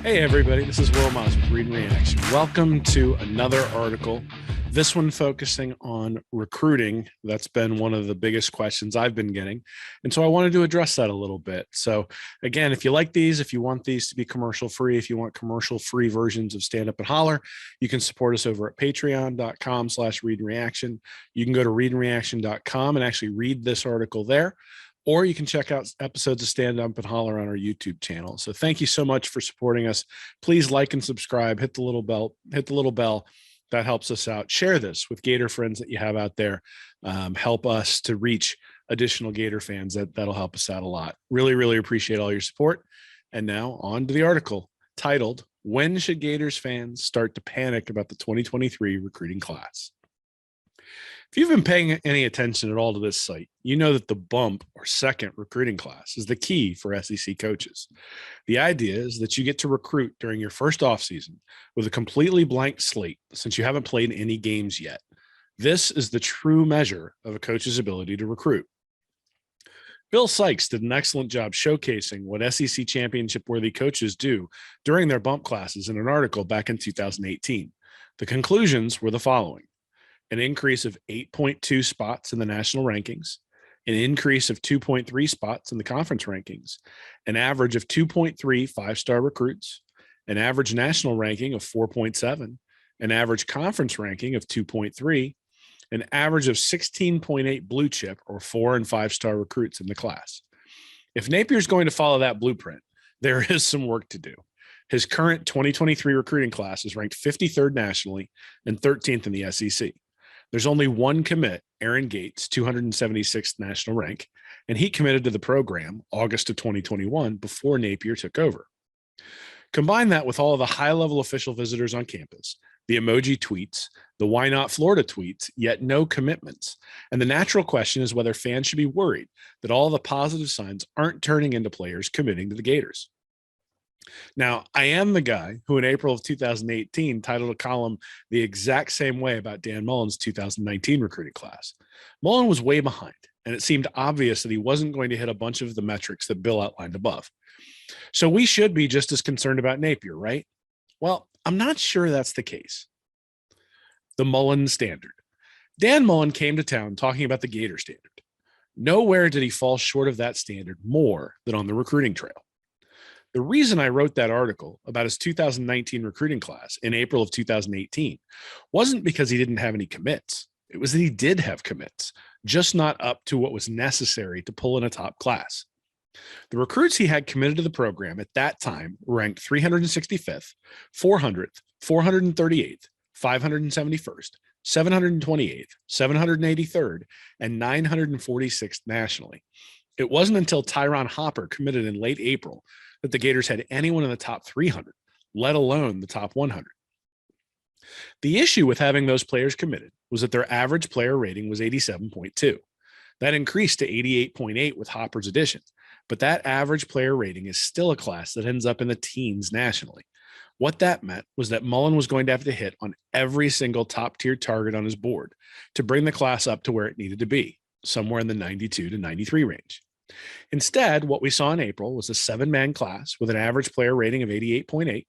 Hey everybody, this is Will Moss with Read and Reaction. Welcome to another article, this one focusing on recruiting. That's been one of the biggest questions I've been getting. And so I wanted to address that a little bit. So again, if you like these, if you want these to be commercial free, if you want commercial free versions of Stand Up and Holler, you can support us over at patreon.com/readandreaction. You can go to readandreaction.com and actually read this article there. Or you can check out episodes of Stand Up and Holler on our YouTube channel. So thank you so much for supporting us. Please like and subscribe, hit the little bell. That helps us out. Share this with Gator friends that you have out there. Help us to reach additional Gator fans. That'll help us out a lot. Really, really appreciate all your support. And now on to the article titled, "When Should Gators Fans Start to Panic About the 2023 Recruiting Class?" If you've been paying any attention at all to this site, you know that the bump or second recruiting class is the key for SEC coaches. The idea is that you get to recruit during your first offseason with a completely blank slate since you haven't played any games yet. This is the true measure of a coach's ability to recruit. Bill Sykes did an excellent job showcasing what SEC championship-worthy coaches do during their bump classes in an article back in 2018. The conclusions were the following: an increase of 8.2 spots in the national rankings, an increase of 2.3 spots in the conference rankings, an average of 2.3 five-star recruits, an average national ranking of 4.7, an average conference ranking of 2.3, an average of 16.8 blue chip or 4- and 5-star recruits in the class. If Napier's going to follow that blueprint, there is some work to do. His current 2023 recruiting class is ranked 53rd nationally and 13th in the SEC. There's only one commit, Aaron Gates, 276th national rank, and he committed to the program August of 2021 before Napier took over. Combine that with all of the high-level official visitors on campus, the emoji tweets, the why not Florida tweets, yet no commitments. And the natural question is whether fans should be worried that all the positive signs aren't turning into players committing to the Gators. Now, I am the guy who in April of 2018 titled a column the exact same way about Dan Mullen's 2019 recruiting class. Mullen was way behind, and it seemed obvious that he wasn't going to hit a bunch of the metrics that Bill outlined above. So we should be just as concerned about Napier, right? Well, I'm not sure that's the case. The Mullen Standard. Dan Mullen came to town talking about the Gator Standard. Nowhere did he fall short of that standard more than on the recruiting trail. The reason I wrote that article about his 2019 recruiting class in April of 2018 wasn't because he didn't have any commits. It was that he did have commits, just not up to what was necessary to pull in a top class. The recruits he had committed to the program at that time ranked 365th, 400th, 438th, 571st, 728th, 783rd, and 946th nationally. It wasn't until Tyron Hopper committed in late April that the Gators had anyone in the top 300, let alone the top 100. The issue with having those players committed was that their average player rating was 87.2. That increased to 88.8 with Hopper's addition, but that average player rating is still a class that ends up in the teens nationally. What that meant was that Mullen was going to have to hit on every single top-tier target on his board to bring the class up to where it needed to be, somewhere in the 92 to 93 range. Instead, what we saw in April was a 7-man class with an average player rating of 88.8,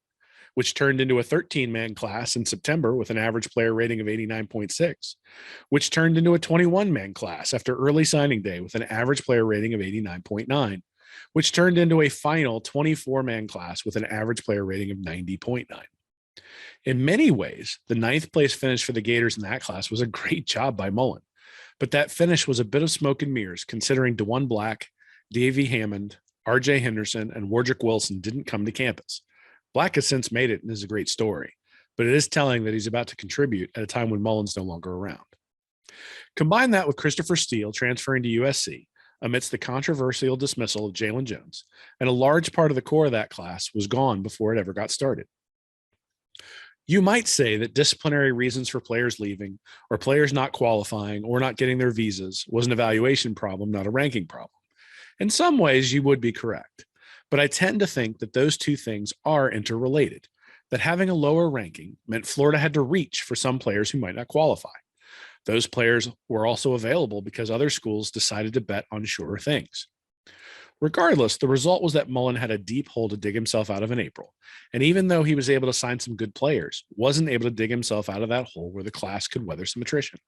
which turned into a 13-man class in September with an average player rating of 89.6, which turned into a 21-man class after early signing day with an average player rating of 89.9, which turned into a final 24-man class with an average player rating of 90.9. In many ways, the 9th place finish for the Gators in that class was a great job by Mullen. But that finish was a bit of smoke and mirrors considering DeJuan Black, Davey Hammond, R.J. Henderson, and Wardrick Wilson didn't come to campus. Black has since made it and is a great story, but it is telling that he's about to contribute at a time when Mullen's no longer around. Combine that with Christopher Steele transferring to USC amidst the controversial dismissal of Jalen Jones, and a large part of the core of that class was gone before it ever got started. You might say that disciplinary reasons for players leaving or players not qualifying or not getting their visas was an evaluation problem, not a ranking problem. In some ways, you would be correct, but I tend to think that those two things are interrelated, that having a lower ranking meant Florida had to reach for some players who might not qualify. Those players were also available because other schools decided to bet on surer things. Regardless, the result was that Mullen had a deep hole to dig himself out of in April. And even though he was able to sign some good players, wasn't able to dig himself out of that hole where the class could weather some attrition.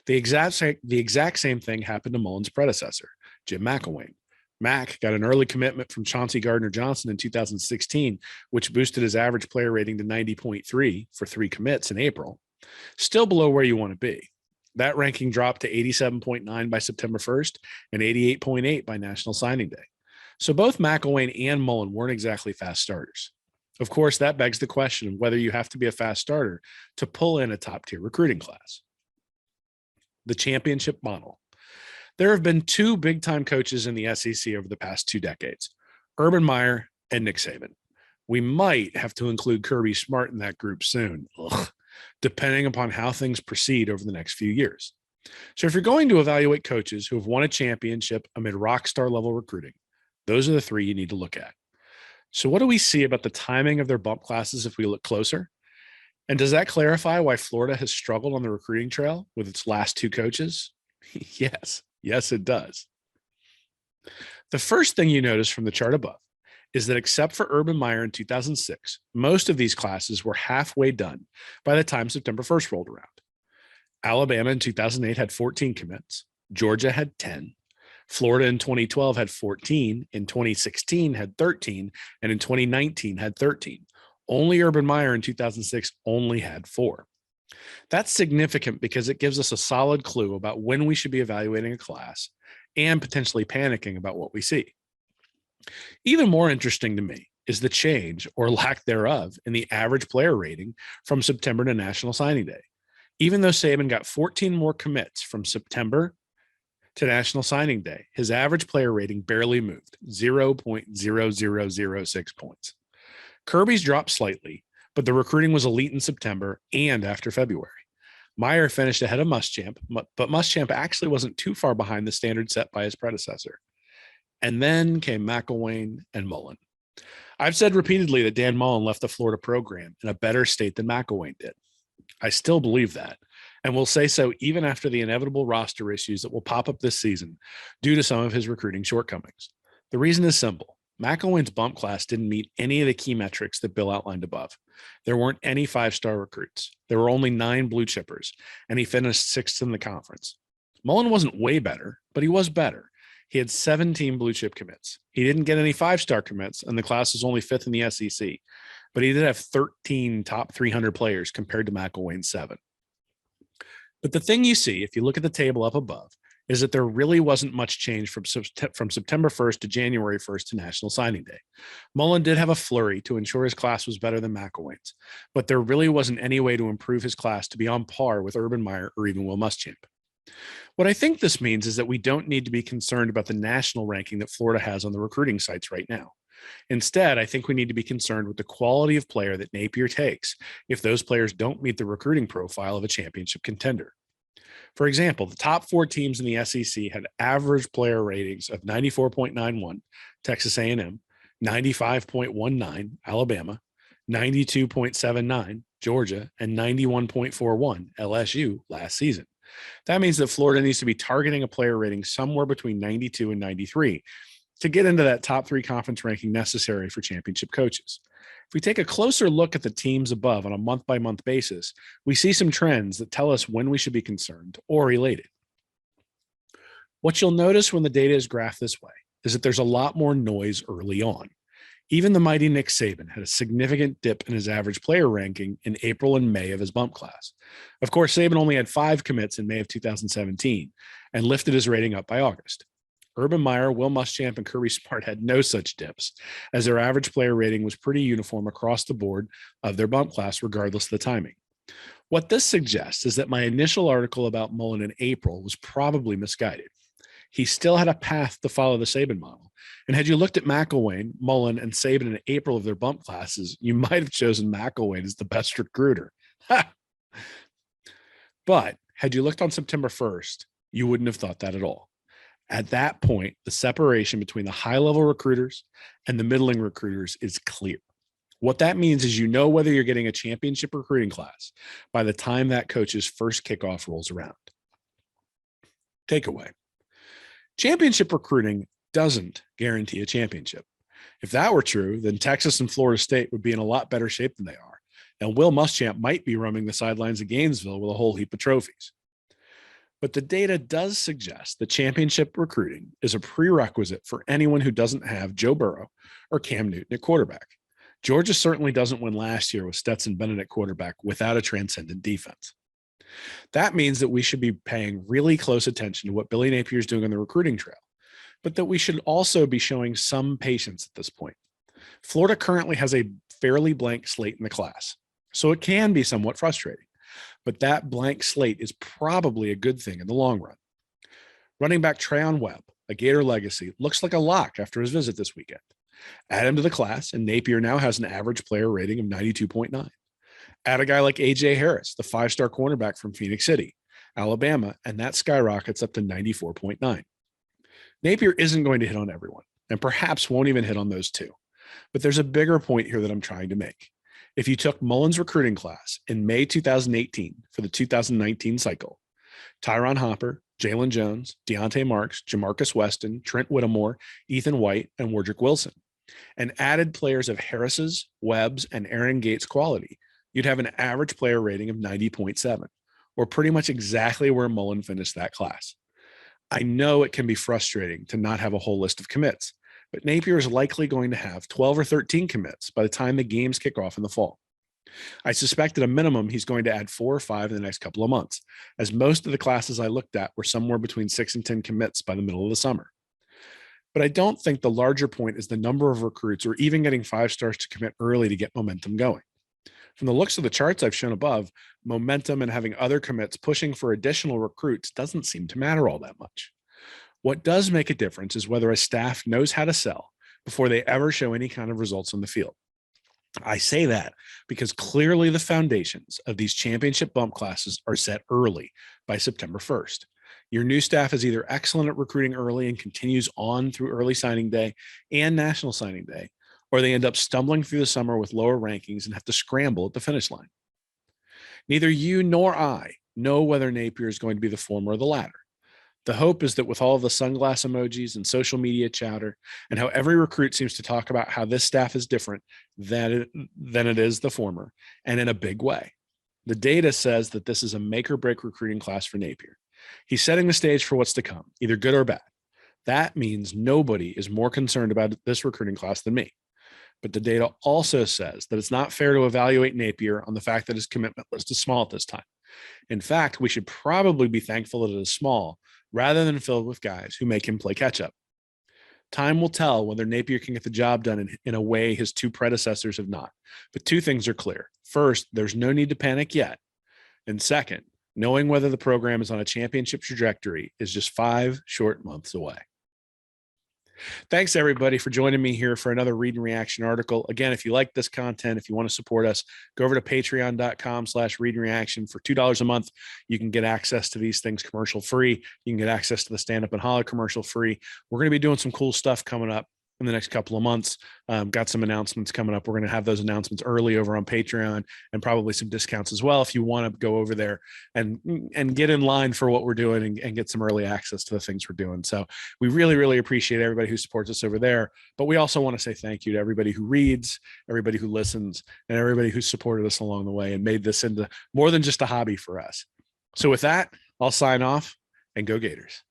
The exact same thing happened to Mullen's predecessor, Jim McElwain. Mac got an early commitment from Chauncey Gardner-Johnson in 2016, which boosted his average player rating to 90.3 for 3 commits in April. Still below where you want to be. That ranking dropped to 87.9 by September 1st and 88.8 by National Signing Day. So both McElwain and Mullen weren't exactly fast starters. Of course, that begs the question of whether you have to be a fast starter to pull in a top-tier recruiting class. The championship model. There have been 2 big-time coaches in the SEC over the past 2 decades, Urban Meyer and Nick Saban. We might have to include Kirby Smart in that group soon, depending upon how things proceed over the next few years. So if you're going to evaluate coaches who have won a championship amid rock star level recruiting, those are the 3 you need to look at. So what do we see about the timing of their bump classes if we look closer? And does that clarify why Florida has struggled on the recruiting trail with its last 2 coaches? Yes, it does. The first thing you notice from the chart above is that except for Urban Meyer in 2006, most of these classes were halfway done by the time September 1st rolled around. Alabama in 2008 had 14 commits. Georgia had 10. Florida in 2012 had 14. In 2016 had 13. And in 2019 had 13. Only Urban Meyer in 2006 only had 4. That's significant because it gives us a solid clue about when we should be evaluating a class and potentially panicking about what we see. Even more interesting to me is the change or lack thereof in the average player rating from September to National Signing Day. Even though Saban got 14 more commits from September to National Signing Day, his average player rating barely moved, 0.0006 points. Kirby's dropped slightly, but the recruiting was elite in September and after February. Meyer finished ahead of Muschamp, but Muschamp actually wasn't too far behind the standard set by his predecessor. And then came McElwain and Mullen. I've said repeatedly that Dan Mullen left the Florida program in a better state than McElwain did. I still believe that, and will say so even after the inevitable roster issues that will pop up this season due to some of his recruiting shortcomings. The reason is simple. McElwain's bump class didn't meet any of the key metrics that Bill outlined above. There weren't any 5-star recruits. There were only 9 blue chippers, and he finished 6th in the conference. Mullen wasn't way better, but he was better. He had 17 blue chip commits. He didn't get any 5-star commits, and the class was only 5th in the SEC. But he did have 13 top 300 players compared to McElwain's 7. But the thing you see, if you look at the table up above, is that there really wasn't much change from September 1st to January 1st to National Signing Day. Mullen did have a flurry to ensure his class was better than McElwain's, but there really wasn't any way to improve his class to be on par with Urban Meyer or even Will Muschamp. What I think this means is that we don't need to be concerned about the national ranking that Florida has on the recruiting sites right now. Instead, I think we need to be concerned with the quality of player that Napier takes if those players don't meet the recruiting profile of a championship contender. For example, the top 4 teams in the SEC had average player ratings of 94.91, Texas A&M, 95.19, Alabama, 92.79, Georgia, and 91.41, LSU last season. That means that Florida needs to be targeting a player rating somewhere between 92 and 93 to get into that top 3 conference ranking necessary for championship coaches. If we take a closer look at the teams above on a month-by-month basis, we see some trends that tell us when we should be concerned or elated. What you'll notice when the data is graphed this way is that there's a lot more noise early on. Even the mighty Nick Saban had a significant dip in his average player ranking in April and May of his bump class. Of course, Saban only had 5 commits in May of 2017 and lifted his rating up by August. Urban Meyer, Will Muschamp, and Kirby Smart had no such dips, as their average player rating was pretty uniform across the board of their bump class, regardless of the timing. What this suggests is that my initial article about Mullen in April was probably misguided. He still had a path to follow the Saban model. And had you looked at McElwain, Mullen, and Saban in April of their bump classes, you might have chosen McElwain as the best recruiter. But had you looked on September 1st, you wouldn't have thought that at all. At that point, the separation between the high-level recruiters and the middling recruiters is clear. What that means is you know whether you're getting a championship recruiting class by the time that coach's first kickoff rolls around. Takeaway. Championship recruiting doesn't guarantee a championship. If that were true, then Texas and Florida State would be in a lot better shape than they are. And Will Muschamp might be roaming the sidelines of Gainesville with a whole heap of trophies. But the data does suggest that championship recruiting is a prerequisite for anyone who doesn't have Joe Burrow or Cam Newton at quarterback. Georgia certainly doesn't win last year with Stetson Bennett at quarterback without a transcendent defense. That means that we should be paying really close attention to what Billy Napier is doing on the recruiting trail, but that we should also be showing some patience at this point. Florida currently has a fairly blank slate in the class, so it can be somewhat frustrating. But that blank slate is probably a good thing in the long run. Running back Trayon Webb, a Gator legacy, looks like a lock after his visit this weekend. Add him to the class, and Napier now has an average player rating of 92.9. Add a guy like A.J. Harris, the 5-star cornerback from Phoenix City, Alabama, and that skyrockets up to 94.9. Napier isn't going to hit on everyone, and perhaps won't even hit on those two. But there's a bigger point here that I'm trying to make. If you took Mullen's recruiting class in May 2018 for the 2019 cycle, Tyron Hopper, Jalen Jones, Deontay Marks, Jamarcus Weston, Trent Whittemore, Ethan White, and Wardrick Wilson, and added players of Harris's, Webb's, and Aaron Gates' quality, you'd have an average player rating of 90.7, or pretty much exactly where Mullen finished that class. I know it can be frustrating to not have a whole list of commits, but Napier is likely going to have 12 or 13 commits by the time the games kick off in the fall. I suspect at a minimum he's going to add 4 or 5 in the next couple of months, as most of the classes I looked at were somewhere between 6 and 10 commits by the middle of the summer. But I don't think the larger point is the number of recruits or even getting 5 stars to commit early to get momentum going. From the looks of the charts I've shown above, momentum and having other commits pushing for additional recruits doesn't seem to matter all that much. What does make a difference is whether a staff knows how to sell before they ever show any kind of results on the field. I say that because clearly the foundations of these championship bump classes are set early by September 1st. Your new staff is either excellent at recruiting early and continues on through early signing day and national signing day, or they end up stumbling through the summer with lower rankings and have to scramble at the finish line. Neither you nor I know whether Napier is going to be the former or the latter. The hope is that with all of the sunglass emojis and social media chatter and how every recruit seems to talk about how this staff is different than it is the former, and in a big way. The data says that this is a make or break recruiting class for Napier. He's setting the stage for what's to come, either good or bad. That means nobody is more concerned about this recruiting class than me. But the data also says that it's not fair to evaluate Napier on the fact that his commitment list is small at this time. In fact, we should probably be thankful that it is small rather than filled with guys who make him play catch up. Time will tell whether Napier can get the job done in a way his 2 predecessors have not. But 2 things are clear. First, there's no need to panic yet. And second, knowing whether the program is on a championship trajectory is just 5 short months away. Thanks, everybody, for joining me here for another Read and Reaction article. Again, if you like this content, if you want to support us, go over to patreon.com/Read and Reaction. For $2 a month, you can get access to these things commercial free. You can get access to the Stand Up and Holler commercial free. We're going to be doing some cool stuff coming up in the next couple of months. Got some announcements coming up. We're going to have those announcements early over on Patreon, and probably some discounts as well if you want to go over there and get in line for what we're doing and get some early access to the things we're doing. So we really, really appreciate everybody who supports us over there. But we also want to say thank you to everybody who reads, everybody who listens, and everybody who supported us along the way and made this into more than just a hobby for us. So with that, I'll sign off, and go Gators.